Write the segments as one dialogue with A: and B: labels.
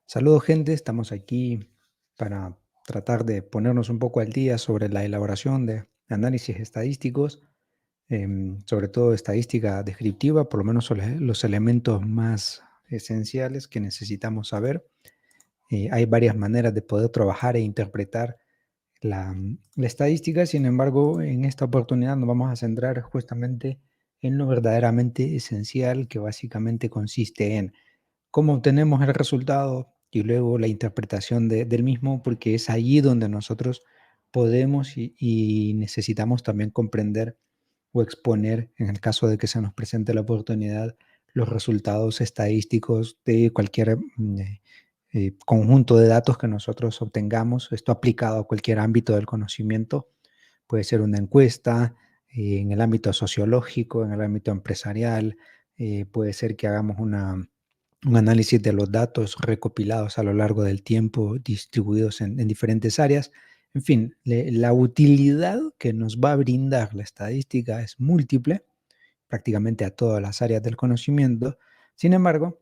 A: Saludos gente, estamos aquí para tratar de ponernos un poco al día sobre la elaboración de análisis estadísticos, sobre todo estadística descriptiva, por lo menos son los elementos más esenciales que necesitamos saber. Hay varias maneras de poder trabajar e interpretar la estadística, sin embargo, en esta oportunidad nos vamos a centrar justamente en lo verdaderamente esencial, que básicamente consiste en cómo obtenemos el resultado y luego la interpretación del mismo, porque es allí donde nosotros podemos y necesitamos también comprender o exponer, en el caso de que se nos presente la oportunidad, los resultados estadísticos de cualquier conjunto de datos que nosotros obtengamos. Esto aplicado a cualquier ámbito del conocimiento. Puede ser una encuesta en el ámbito sociológico, en el ámbito empresarial. Puede ser que hagamos un análisis de los datos recopilados a lo largo del tiempo, distribuidos en diferentes áreas. En fin, la utilidad que nos va a brindar la estadística es múltiple, prácticamente a todas las áreas del conocimiento. Sin embargo,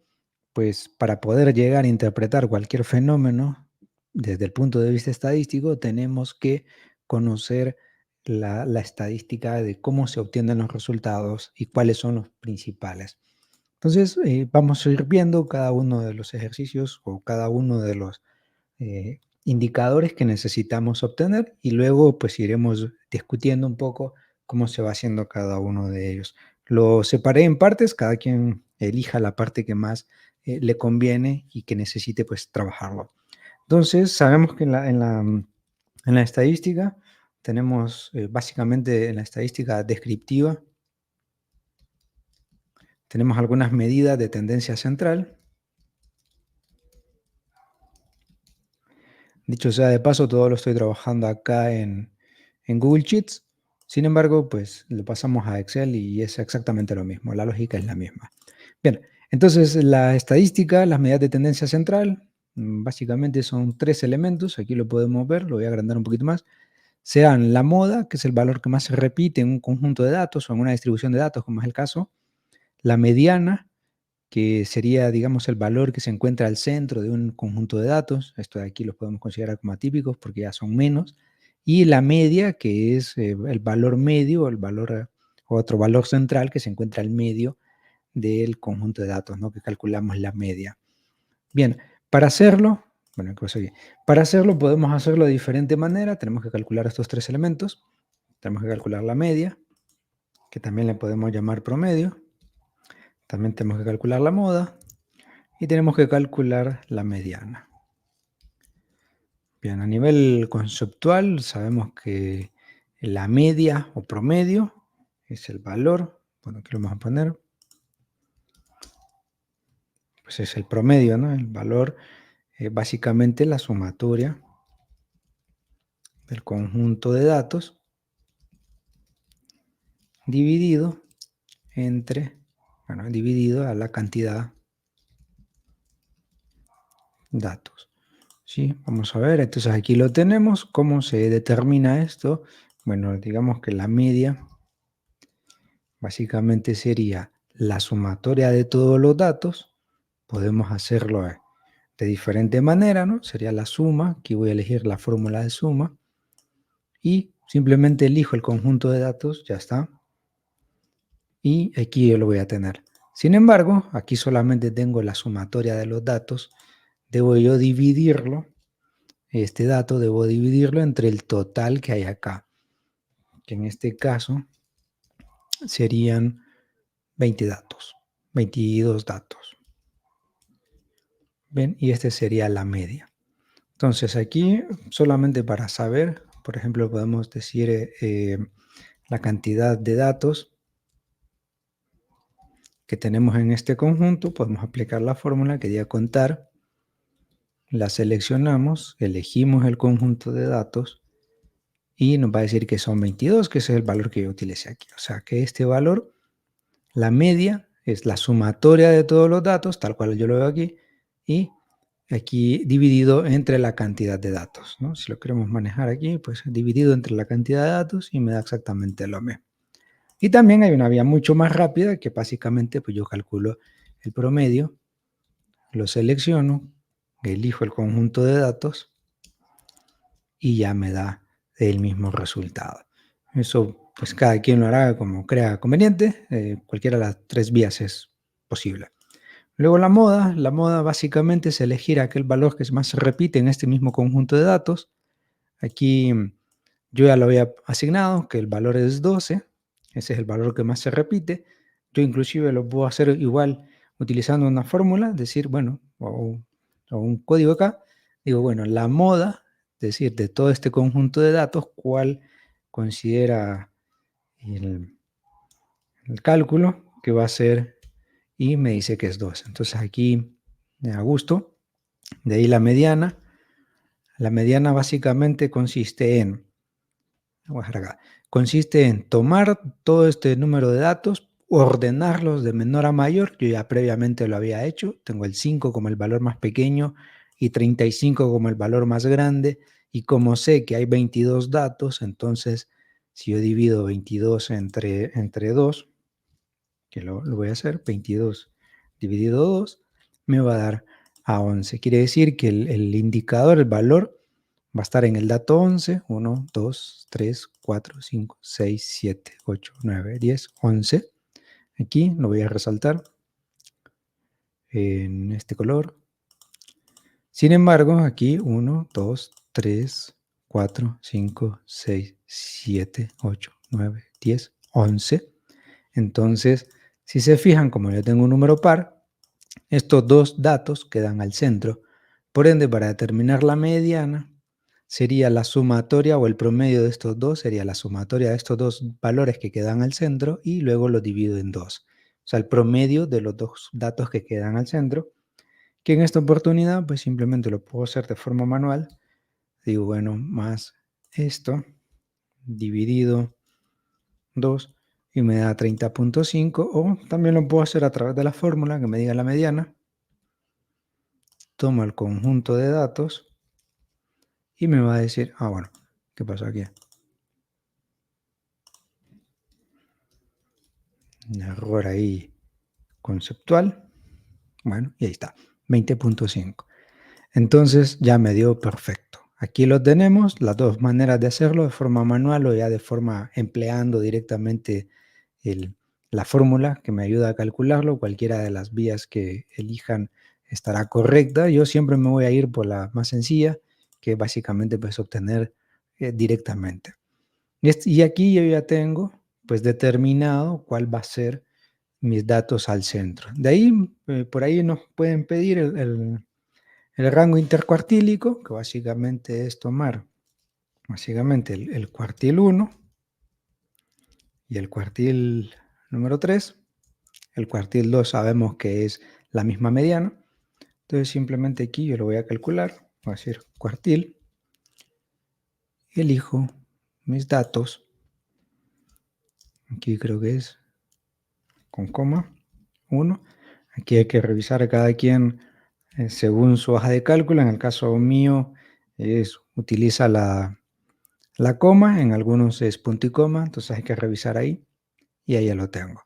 A: pues para poder llegar a interpretar cualquier fenómeno desde el punto de vista estadístico, tenemos que conocer la estadística de cómo se obtienen los resultados y cuáles son los principales. Entonces, vamos a ir viendo cada uno de los ejercicios o cada uno de los indicadores que necesitamos obtener y luego pues iremos discutiendo un poco cómo se va haciendo cada uno de ellos. Lo separé en partes, cada quien elija la parte que más le conviene y que necesite pues trabajarlo. Entonces, sabemos que en la estadística tenemos básicamente en la estadística descriptiva, tenemos algunas medidas de tendencia central. Dicho sea de paso, todo lo estoy trabajando acá en Google Sheets. Sin embargo, pues lo pasamos a Excel y es exactamente lo mismo. La lógica es la misma. Bien, entonces la estadística, las medidas de tendencia central, básicamente son tres elementos. Aquí lo podemos ver, lo voy a agrandar un poquito más. Sean la moda, que es el valor que más se repite en un conjunto de datos o en una distribución de datos, como es el caso. La mediana, que sería, digamos, el valor que se encuentra al centro de un conjunto de datos. Esto de aquí los podemos considerar como atípicos porque ya son menos. Y la media, que es el valor medio, el valor, otro valor central que se encuentra al medio del conjunto de datos, ¿no? Que calculamos la media. Bien, para hacerlo, bueno, para hacerlo podemos hacerlo de diferente manera. Tenemos que calcular estos tres elementos. Tenemos que calcular la media, que también le podemos llamar promedio. También tenemos que calcular la moda y tenemos que calcular la mediana. Bien, a nivel conceptual sabemos que la media o promedio es el valor, bueno, aquí lo vamos a poner, pues es el promedio, ¿no? El valor, básicamente la sumatoria del conjunto de datos dividido entre, bueno, dividido a la cantidad de datos. ¿Sí? Vamos a ver, entonces aquí lo tenemos. ¿Cómo se determina esto? Bueno, digamos que la media básicamente sería la sumatoria de todos los datos. Podemos hacerlo de diferente manera, ¿no? Sería la suma. Aquí voy a elegir la fórmula de suma. Y simplemente elijo el conjunto de datos, ya está. Y aquí yo lo voy a tener. Sin embargo, aquí solamente tengo la sumatoria de los datos. Debo yo dividirlo, este dato debo dividirlo entre el total que hay acá, que en este caso serían 20 datos, 22 datos. ¿Ven? Y este sería la media. Entonces aquí, solamente para saber, por ejemplo, podemos decir la cantidad de datos que tenemos en este conjunto. Podemos aplicar la fórmula que diga contar. La seleccionamos, elegimos el conjunto de datos y nos va a decir que son 22, que ese es el valor que yo utilicé aquí. O sea que este valor, la media, es la sumatoria de todos los datos, tal cual yo lo veo aquí, y aquí dividido entre la cantidad de datos, ¿no? Si lo queremos manejar aquí, pues dividido entre la cantidad de datos y me da exactamente lo mismo. Y también hay una vía mucho más rápida que básicamente pues yo calculo el promedio, lo selecciono, elijo el conjunto de datos y ya me da el mismo resultado. Eso pues cada quien lo hará como crea conveniente, cualquiera de las tres vías es posible. Luego la moda básicamente es elegir aquel valor que más se repite en este mismo conjunto de datos. Aquí yo ya lo había asignado, que el valor es 12, ese es el valor que más se repite. Yo inclusive lo puedo hacer igual utilizando una fórmula, decir, bueno, o un código acá, digo, bueno, la moda, es decir, de todo este conjunto de datos, ¿cuál considera el cálculo que va a ser? Y me dice que es 12. Entonces aquí, a gusto, de ahí la mediana. La mediana básicamente consiste en, vamos a dejar acá, consiste en tomar todo este número de datos, ordenarlos de menor a mayor. Yo ya previamente lo había hecho. Tengo el 5 como el valor más pequeño y 35 como el valor más grande. Y como sé que hay 22 datos, entonces si yo divido 22 entre 2, que lo voy a hacer, 22 dividido 2, me va a dar a 11. Quiere decir que el indicador, el valor, va a estar en el dato 11, 1, 2, 3, 4, 5, 6, 7, 8, 9, 10, 11. Aquí lo voy a resaltar en este color. Sin embargo, aquí 1, 2, 3, 4, 5, 6, 7, 8, 9, 10, 11. Entonces, si se fijan, como yo tengo un número par, estos dos datos quedan al centro. Por ende, para determinar la mediana, sería la sumatoria o el promedio de estos dos, sería la sumatoria de estos dos valores que quedan al centro y luego lo divido en dos. O sea, el promedio de los dos datos que quedan al centro, que en esta oportunidad, pues simplemente lo puedo hacer de forma manual. Digo, bueno, más esto dividido 2 y me da 30.5, o también lo puedo hacer a través de la fórmula que me diga la mediana. Tomo el conjunto de datos y me va a decir, bueno, ¿qué pasó aquí? Un error ahí conceptual. Bueno, y ahí está, 20.5. Entonces ya me dio perfecto. Aquí lo tenemos, las dos maneras de hacerlo, de forma manual o ya de forma empleando directamente la fórmula que me ayuda a calcularlo. Cualquiera de las vías que elijan estará correcta. Yo siempre me voy a ir por la más sencilla, que básicamente puedes obtener directamente. Y aquí yo ya tengo pues determinado cuál va a ser mis datos al centro. De ahí, por ahí nos pueden pedir el rango intercuartílico, que básicamente es tomar básicamente el cuartil 1 y el cuartil número 3. El cuartil 2 sabemos que es la misma mediana. Entonces simplemente aquí yo lo voy a calcular. Voy a decir cuartil. Elijo mis datos. Aquí creo que es con coma 1. Aquí hay que revisar a cada quien según su hoja de cálculo. En el caso mío utiliza la coma, en algunos es punto y coma, entonces hay que revisar ahí y ahí ya lo tengo.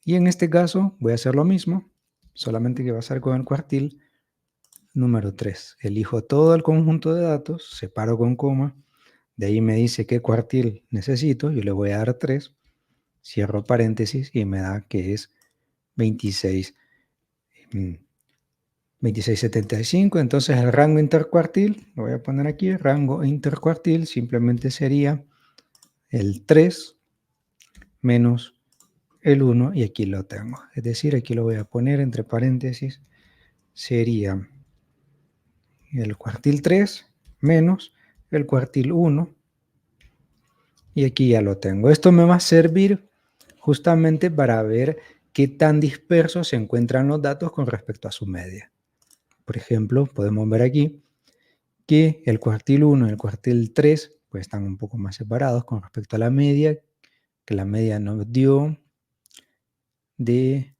A: Y en este caso voy a hacer lo mismo, solamente que va a ser con el cuartil número 3. Elijo todo el conjunto de datos, separo con coma, de ahí me dice qué cuartil necesito, yo le voy a dar 3, cierro paréntesis y me da que es 26. 2675, entonces el rango intercuartil, lo voy a poner aquí, rango intercuartil simplemente sería el 3 menos el 1 y aquí lo tengo. Es decir, aquí lo voy a poner entre paréntesis, sería el cuartil 3 menos el cuartil 1 y aquí ya lo tengo. Esto me va a servir justamente para ver qué tan dispersos se encuentran los datos con respecto a su media. Por ejemplo, podemos ver aquí que el cuartil 1 y el cuartil 3 pues están un poco más separados con respecto a la media, que la media nos dio de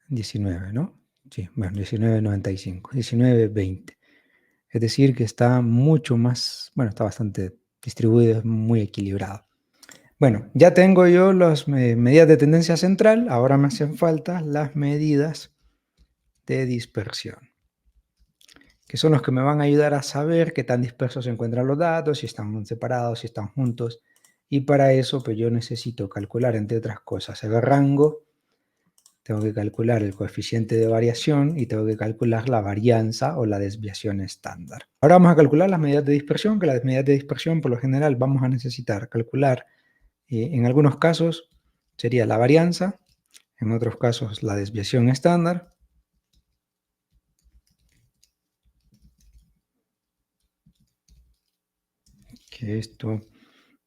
A: 19, ¿no? Sí, bueno, 19.95, 19.20. Es decir, que está mucho más, bueno, está bastante distribuido, es muy equilibrado. Bueno, ya tengo yo las medidas de tendencia central, ahora me hacen falta las medidas de dispersión. que son los que me van a ayudar a saber qué tan dispersos se encuentran los datos, si están separados, si están juntos. Y para eso, pues yo necesito calcular, entre otras cosas, el rango, tengo que calcular el coeficiente de variación y tengo que calcular la varianza o la desviación estándar. Ahora vamos a calcular las medidas de dispersión, que las medidas de dispersión por lo general vamos a necesitar calcular, en algunos casos sería la varianza, en otros casos la desviación estándar. Que esto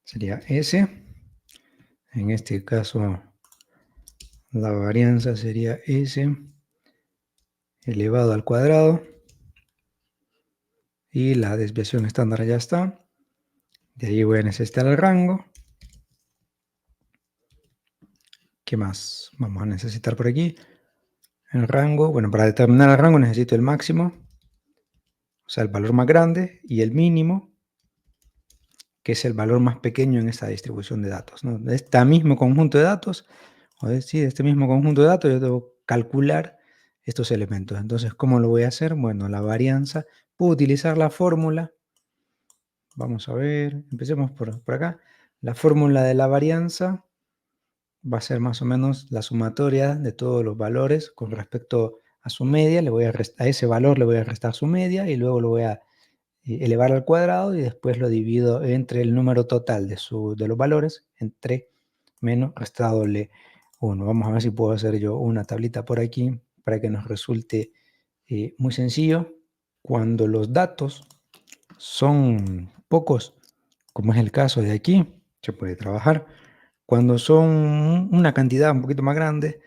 A: sería S. En este caso, la varianza sería S elevado al cuadrado. Y la desviación estándar ya está. De ahí voy a necesitar el rango. ¿Qué más vamos a necesitar por aquí? El rango. Bueno, para determinar el rango necesito el máximo, o sea, el valor más grande, y el mínimo, que es el valor más pequeño en esta distribución de datos, ¿no? De este mismo conjunto de datos, o de este mismo conjunto de datos, yo debo calcular estos elementos. Entonces, ¿cómo lo voy a hacer? Bueno, la varianza, puedo utilizar la fórmula. Vamos a ver, empecemos por acá. La fórmula de la varianza va a ser más o menos la sumatoria de todos los valores con respecto a su media. A ese valor le voy a restar su media y luego lo voy a elevar al cuadrado y después lo divido entre el número total de los valores entre menos restadole 1. Vamos a ver si puedo hacer yo una tablita por aquí para que nos resulte muy sencillo. Cuando los datos son pocos, como es el caso de aquí, se puede trabajar. Cuando son una cantidad un poquito más grande,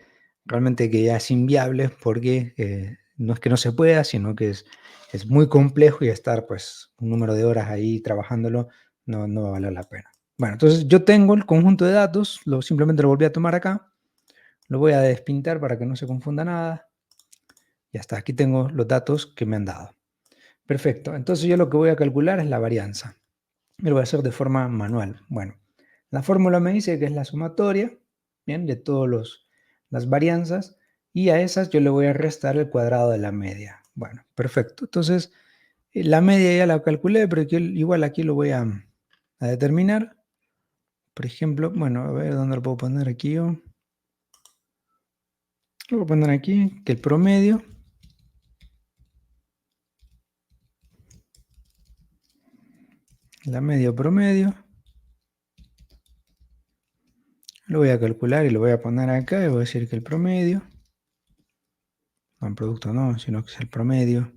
A: realmente que ya es inviable porque no es que no se pueda, sino que es muy complejo y estar pues un número de horas ahí trabajándolo no va a valer la pena. Bueno, entonces yo tengo el conjunto de datos, simplemente lo volví a tomar acá, lo voy a despintar para que no se confunda nada. Ya está, aquí tengo los datos que me han dado. Perfecto, entonces yo lo que voy a calcular es la varianza. Y lo voy a hacer de forma manual. Bueno, la fórmula me dice que es la sumatoria, ¿bien? De todas las varianzas, y a esas yo le voy a restar el cuadrado de la media. Bueno, perfecto. Entonces, la media ya la calculé, pero igual aquí lo voy a determinar. Por ejemplo, bueno, a ver dónde lo puedo poner aquí yo. Lo voy a poner aquí, que el promedio. La media promedio. Lo voy a calcular y lo voy a poner acá y voy a decir que el promedio, no el producto no, sino que es el promedio.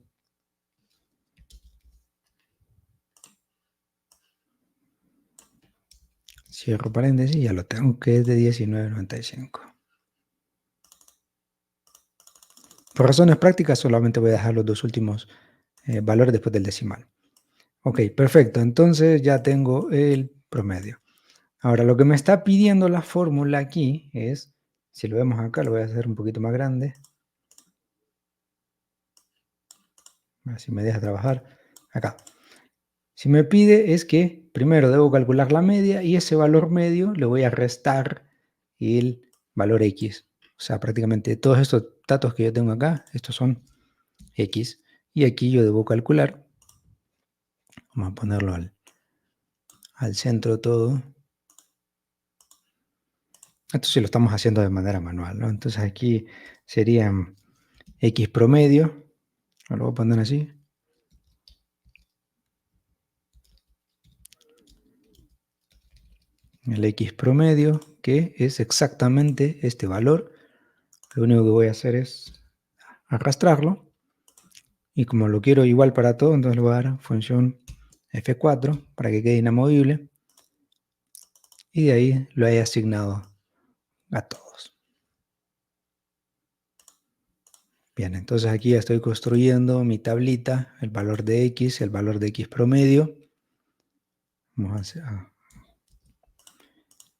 A: Cierro paréntesis, ya lo tengo, que es de 19,95. Por razones prácticas solamente voy a dejar los dos últimos valores después del decimal. Ok, perfecto, entonces ya tengo el promedio. Ahora, lo que me está pidiendo la fórmula aquí es, si lo vemos acá, lo voy a hacer un poquito más grande. Así me deja trabajar. Acá. Si me pide es que primero debo calcular la media y ese valor medio le voy a restar el valor X. O sea, prácticamente todos estos datos que yo tengo acá, estos son X. Y aquí yo debo calcular, vamos a ponerlo al centro todo. Esto sí lo estamos haciendo de manera manual, ¿no? Entonces aquí serían X promedio, lo voy a poner así. El X promedio, que es exactamente este valor. Lo único que voy a hacer es arrastrarlo. Y como lo quiero igual para todo, entonces le voy a dar función F4 para que quede inamovible. Y de ahí lo he asignado a todos. Bien, entonces aquí ya estoy construyendo mi tablita, el valor de X, el valor de X promedio. Vamos a hacer,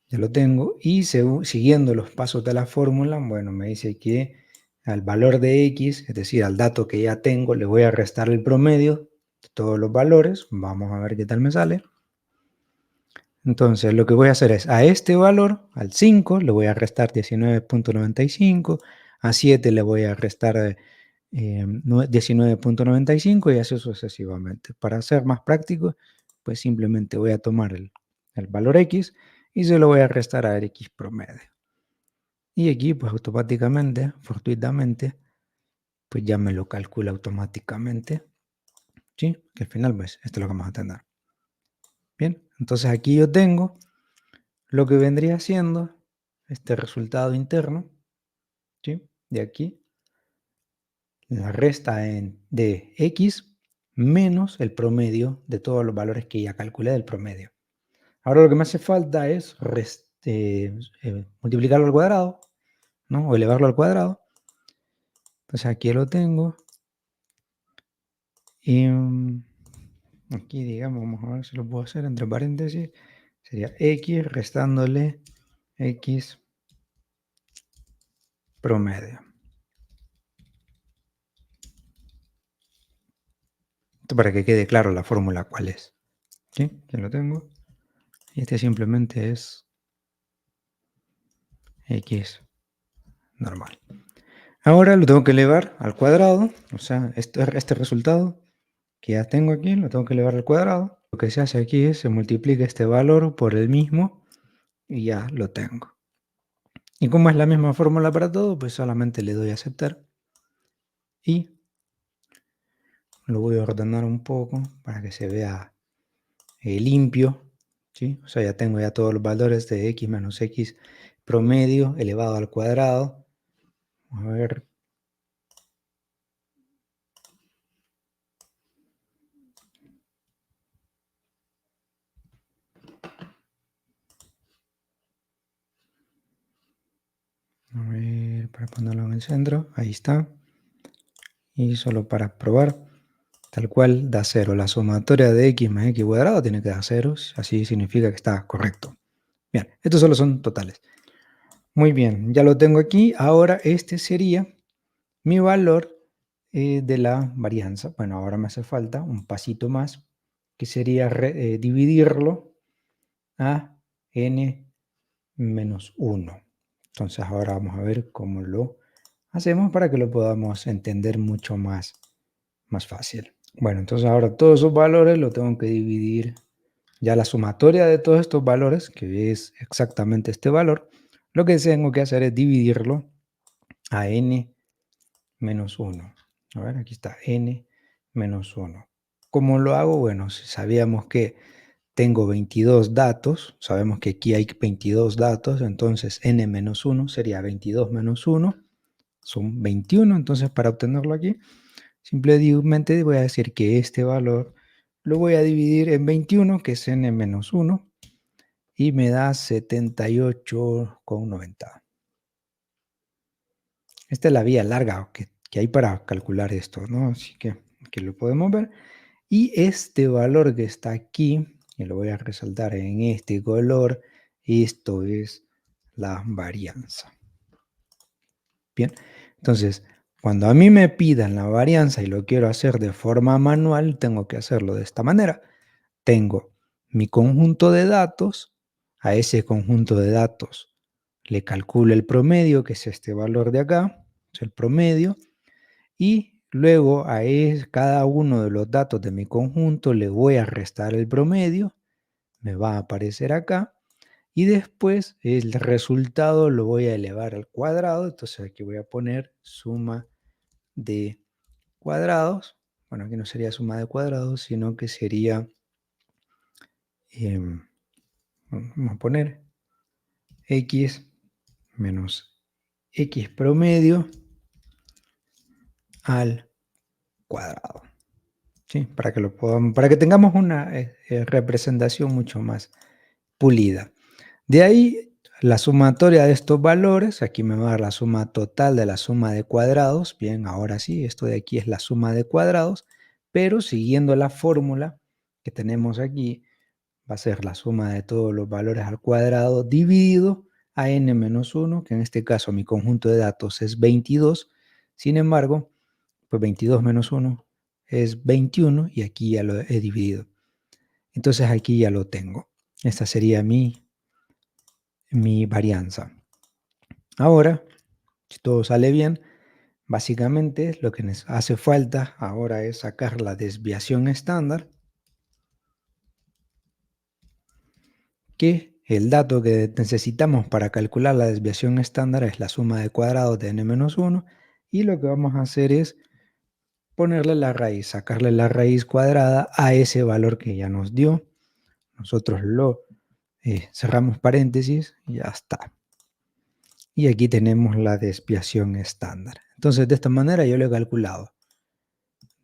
A: ya lo tengo. Y siguiendo los pasos de la fórmula, bueno, me dice que al valor de X, es decir, al dato que ya tengo, le voy a restar el promedio de todos los valores. Vamos a ver qué tal me sale. Entonces, lo que voy a hacer es, a este valor, al 5, le voy a restar 19,95, a 7 le voy a restar 19.95 y así sucesivamente. Para ser más práctico, pues simplemente voy a tomar el valor X y se lo voy a restar a X promedio. Y aquí, pues automáticamente, fortuitamente, pues ya me lo calcula automáticamente. ¿Sí? Que al final, pues, esto es lo que vamos a tener. Bien, entonces aquí yo tengo lo que vendría siendo este resultado interno, ¿sí? De aquí, la resta de X menos el promedio de todos los valores que ya calculé del promedio. Ahora lo que me hace falta es multiplicarlo al cuadrado, ¿no? O elevarlo al cuadrado. Entonces aquí lo tengo. Y aquí, digamos, vamos a ver si lo puedo hacer entre paréntesis. Sería X restándole X promedio. Esto para que quede claro la fórmula cuál es. ¿Sí? Ya lo tengo. Y este simplemente es X normal. Ahora lo tengo que elevar al cuadrado. O sea, este resultado que ya tengo aquí, lo tengo que elevar al cuadrado. Lo que se hace aquí es se multiplica este valor por el mismo y ya lo tengo. Y como es la misma fórmula para todo, pues solamente le doy a aceptar. Y lo voy a ordenar un poco para que se vea limpio, ¿sí? O sea, ya tengo ya todos los valores de x menos x promedio elevado al cuadrado. Vamos a ver. A ver, para ponerlo en el centro, ahí está. Y solo para probar, tal cual da 0. La sumatoria de x más x cuadrado tiene que dar 0, así significa que está correcto. Bien, estos solo son totales. Muy bien, ya lo tengo aquí. Ahora este sería mi valor de la varianza. Bueno, ahora me hace falta un pasito más, que sería dividirlo a n menos 1. Entonces ahora vamos a ver cómo lo hacemos para que lo podamos entender mucho más fácil. Bueno, entonces ahora todos esos valores los tengo que dividir. Ya la sumatoria de todos estos valores, que es exactamente este valor, lo que tengo que hacer es dividirlo a n menos 1. A ver, aquí está, n menos 1. ¿Cómo lo hago? Bueno, si sabíamos que tengo 22 datos, sabemos que aquí hay 22 datos, entonces n menos 1 sería 22 menos 1, son 21, entonces para obtenerlo aquí, simplemente voy a decir que este valor lo voy a dividir en 21, que es n menos 1, y me da 78,90. Esta es la vía larga que hay para calcular esto, ¿no? Así que lo podemos ver. Y este valor que está aquí, y lo voy a resaltar en este color, esto es la varianza. Bien, entonces, cuando a mí me pidan la varianza y lo quiero hacer de forma manual, tengo que hacerlo de esta manera. Tengo mi conjunto de datos, a ese conjunto de datos le calculo el promedio, que es este valor de acá, es el promedio, y luego a cada uno de los datos de mi conjunto le voy a restar el promedio, me va a aparecer acá, y después el resultado lo voy a elevar al cuadrado, entonces aquí voy a poner suma de cuadrados. Bueno, aquí no sería suma de cuadrados, sino que sería, vamos a poner x menos x promedio al cuadrado. ¿Sí? Para que tengamos una representación mucho más pulida. De ahí, la sumatoria de estos valores, aquí me va a dar la suma total de la suma de cuadrados. Bien, ahora sí, esto de aquí es la suma de cuadrados, pero siguiendo la fórmula que tenemos aquí, va a ser la suma de todos los valores al cuadrado dividido a n menos 1, que en este caso mi conjunto de datos es 22. Sin embargo, pues 22 menos 1 es 21 y aquí ya lo he dividido. Entonces aquí ya lo tengo. Esta sería mi varianza. Ahora, si todo sale bien, Básicamente lo que nos hace falta ahora es sacar la desviación estándar, que el dato que necesitamos para calcular la desviación estándar es la suma de cuadrados de n-1, y lo que vamos a hacer es ponerle la raíz, sacarle la raíz cuadrada a ese valor que ya nos dio. Nosotros lo cerramos paréntesis y ya está. Y aquí tenemos la desviación estándar. Entonces, de esta manera yo lo he calculado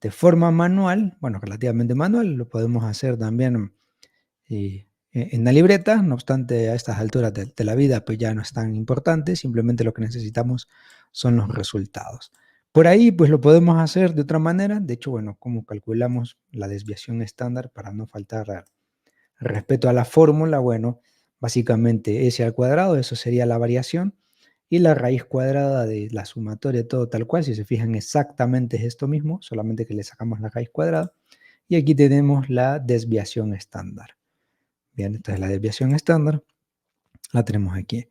A: de forma manual, bueno, relativamente manual, lo podemos hacer también en la libreta. No obstante, a estas alturas de la vida, pues ya no es tan importante, simplemente lo que necesitamos son los resultados. Por ahí, pues lo podemos hacer de otra manera. De hecho, bueno, como calculamos la desviación estándar para no faltar respeto a la fórmula, bueno, básicamente s al cuadrado, eso sería la variación, y la raíz cuadrada de la sumatoria de todo tal cual, si se fijan exactamente es esto mismo, solamente que le sacamos la raíz cuadrada, y aquí tenemos la desviación estándar. Bien, esta es la desviación estándar, la tenemos aquí.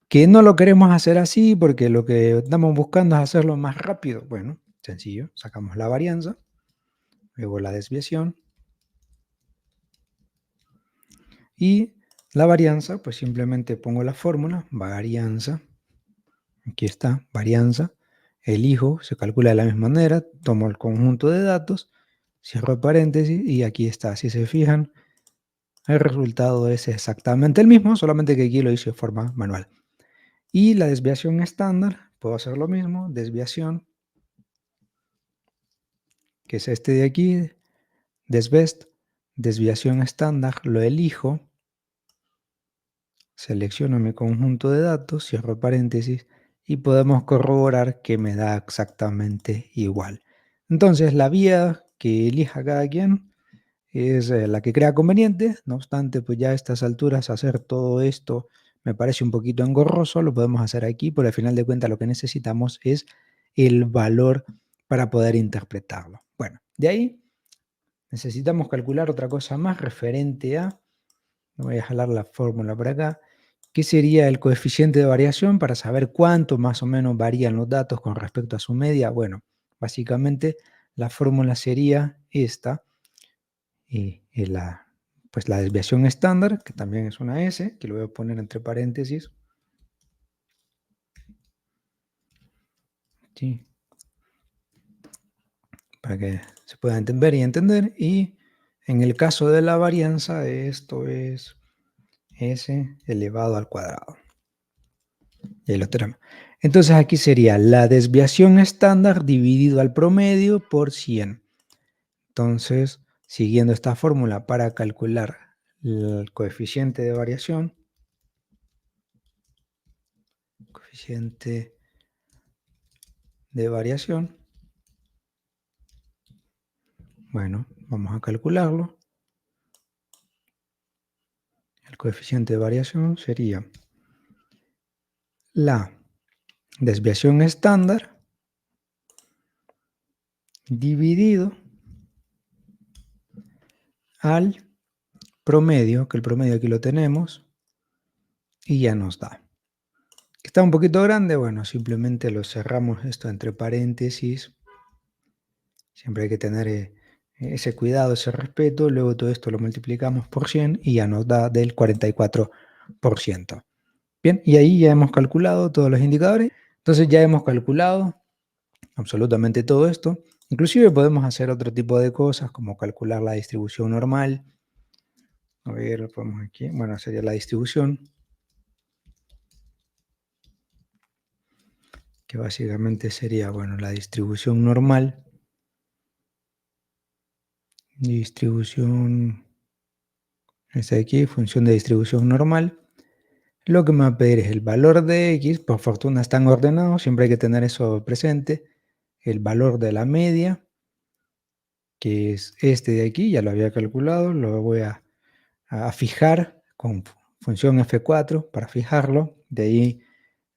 A: Que no lo queremos hacer así porque lo que estamos buscando es hacerlo más rápido. Bueno, sencillo, sacamos la varianza, luego la desviación, y la varianza, pues simplemente pongo la fórmula, varianza, aquí está, varianza, elijo, se calcula de la misma manera, tomo el conjunto de datos, cierro paréntesis y aquí está. Si se fijan, el resultado es exactamente el mismo, solamente que aquí lo hice de forma manual. Y la desviación estándar, puedo hacer lo mismo, desviación, que es este de aquí, desbest, desviación estándar, lo elijo, selecciono mi conjunto de datos, cierro paréntesis y podemos corroborar que me da exactamente igual. Entonces la vía que elija cada quien es la que crea conveniente. No obstante, pues ya a estas alturas hacer todo esto me parece un poquito engorroso. Lo podemos hacer aquí, pero al final de cuentas lo que necesitamos es el valor para poder interpretarlo. Bueno, de ahí necesitamos calcular otra cosa más referente a, voy a jalar la fórmula por acá, que sería el coeficiente de variación para saber cuánto más o menos varían los datos con respecto a su media. Bueno, básicamente la fórmula sería esta, y pues la desviación estándar, que también es una S, que lo voy a poner entre paréntesis. ¿Sí? Para que se pueda entender y entender. Y en el caso de la varianza, esto es S elevado al cuadrado. Y ahí lo tenemos. Entonces aquí sería la desviación estándar dividido al promedio por 100. Entonces, siguiendo esta fórmula para calcular el coeficiente de variación, bueno, vamos a calcularlo. El coeficiente de variación sería la desviación estándar dividido al promedio, que el promedio aquí lo tenemos, y ya nos da. ¿Está un poquito grande? Bueno, simplemente lo cerramos esto entre paréntesis. Siempre hay que tener ese cuidado, ese respeto. Luego todo esto lo multiplicamos por 100 y ya nos da del 44%. Bien, y ahí ya hemos calculado todos los indicadores. Entonces ya hemos calculado absolutamente todo esto. Inclusive podemos hacer otro tipo de cosas como calcular la distribución normal. A ver, lo ponemos aquí. Bueno, sería la distribución, que básicamente sería, bueno, la distribución normal. Distribución, esta de aquí, función de distribución normal. Lo que me va a pedir es el valor de X, por fortuna están ordenados, siempre hay que tener eso presente. El valor de la media, que es este de aquí, ya lo había calculado, lo voy a fijar con función F4 para fijarlo. De ahí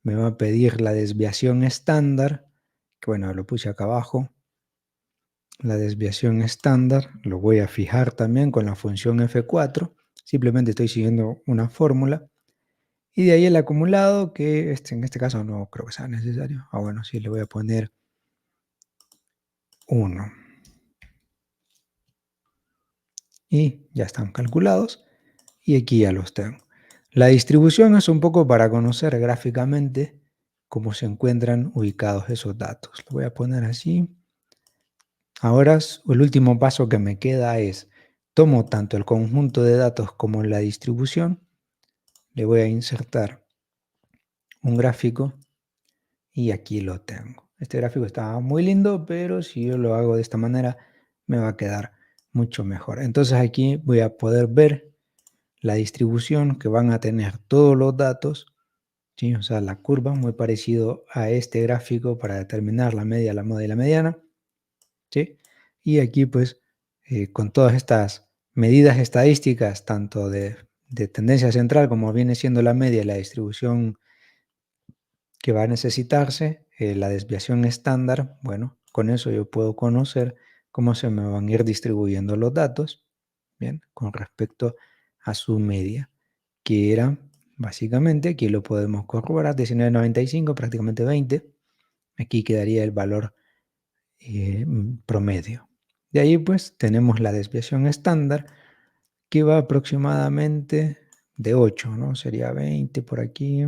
A: me va a pedir la desviación estándar, que bueno, lo puse acá abajo. La desviación estándar lo voy a fijar también con la función F4. Simplemente estoy siguiendo una fórmula. Y de ahí el acumulado, que en este caso no creo que sea necesario. Ah, bueno, sí, le voy a poner 1. Y ya están calculados. Y aquí ya los tengo. La distribución es un poco para conocer gráficamente cómo se encuentran ubicados esos datos. Lo voy a poner así. Ahora el último paso que me queda es, tomo tanto el conjunto de datos como la distribución, le voy a insertar un gráfico y aquí lo tengo. Este gráfico está muy lindo, pero si yo lo hago de esta manera me va a quedar mucho mejor. Entonces aquí voy a poder ver la distribución que van a tener todos los datos, ¿sí? O sea, la curva, muy parecido a este gráfico para determinar la media, la moda y la mediana, ¿sí? Y aquí pues con todas estas medidas estadísticas, tanto de tendencia central como viene siendo la media y la distribución que va a necesitarse, la desviación estándar, bueno, con eso yo puedo conocer cómo se me van a ir distribuyendo los datos, bien, con respecto a su media, que era básicamente, aquí lo podemos corroborar, 19,95, prácticamente 20, aquí quedaría el valor promedio. De ahí pues tenemos la desviación estándar, que va aproximadamente de 8, ¿no? Sería 20 por aquí,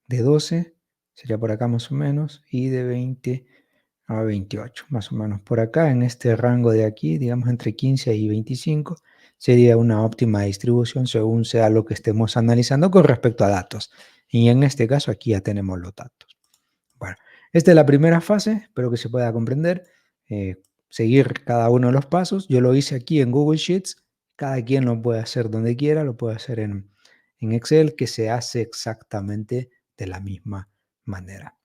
A: de 12 sería por acá más o menos, y de 20 a 28, más o menos. Por acá, en este rango de aquí, digamos entre 15 y 25, sería una óptima distribución según sea lo que estemos analizando con respecto a datos. Y en este caso aquí ya tenemos los datos. Bueno, esta es la primera fase, espero que se pueda comprender. Seguir cada uno de los pasos. Yo lo hice aquí en Google Sheets, cada quien lo puede hacer donde quiera, lo puede hacer en Excel, que se hace exactamente de la misma manera.